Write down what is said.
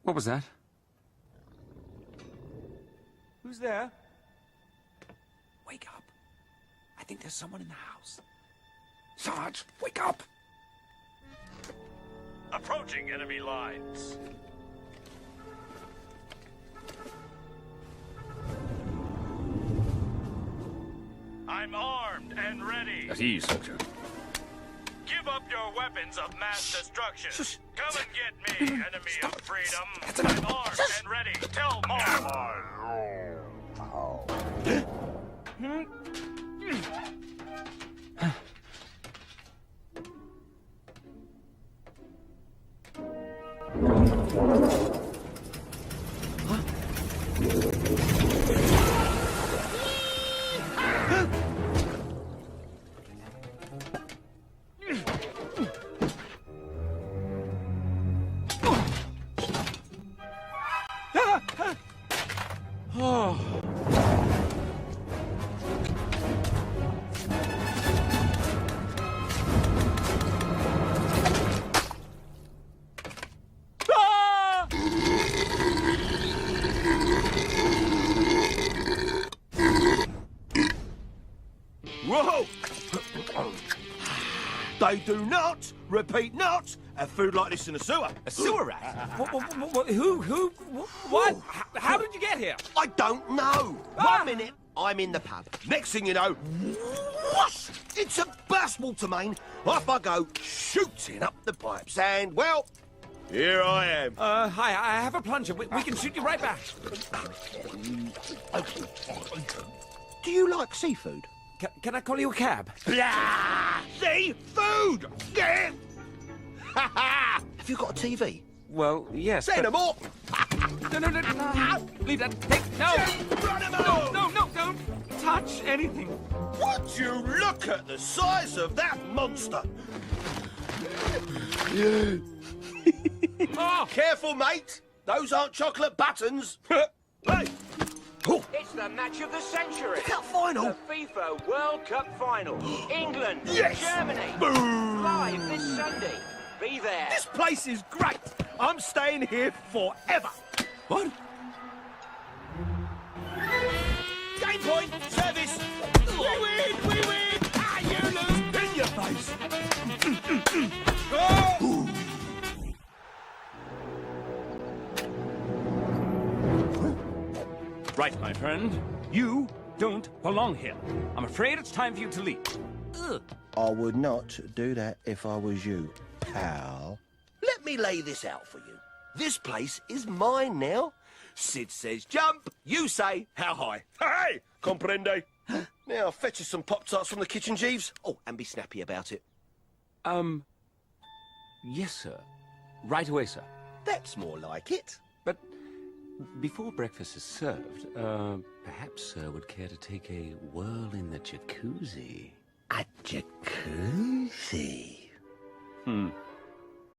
What was that? Who's there? Wake up. I think there's someone in the house. Sarge, wake up! Approaching enemy lines. I'm armed and ready. At ease, soldier. Give up your weapons of mass destruction. Shush. Come and get me, enemy Stop. of freedom. That's enough. I'm armed Shush. and ready. Tell more. Whoa! They do not, repeat not, have food like this in a sewer. A sewer rat? Who? What? How did you get here? I don't know. 1 minute, I'm in the pub. Next thing you know, whoosh, it's a burst water main. Off I go, shooting up the pipes, and, well, here I am. Hi, I have a plunger. We can shoot you right back. Do you like seafood? Can I call you a cab? Blah! Seafood! Yeah! Have you got a TV? Well, yes. Say no more! No. Leave that. Hey, no! No, don't touch anything. Would you look at the size of that monster? Oh! Careful, mate. Those aren't chocolate buttons. Hey! Oh, It's the match of the century. look at that final. The FIFA World Cup final. England, Yes. Germany. Boom! Live this Sunday. Be there. This place is great. I'm staying here forever. What? Game point. Service. We win. Ah, you lose. In your face. Oh! Right, my friend. You don't belong here. I'm afraid it's time for you to leave. Ugh. I would not do that if I was you, pal. Let me lay this out for you. This place is mine now. Sid says jump, you say how high. Hey, comprende? Now fetch us some Pop-Tarts from the kitchen, Jeeves. Oh, and be snappy about it. Yes, sir. Right away, sir. That's more like it. But before breakfast is served, perhaps sir would care to take a whirl in the jacuzzi. A jacuzzi.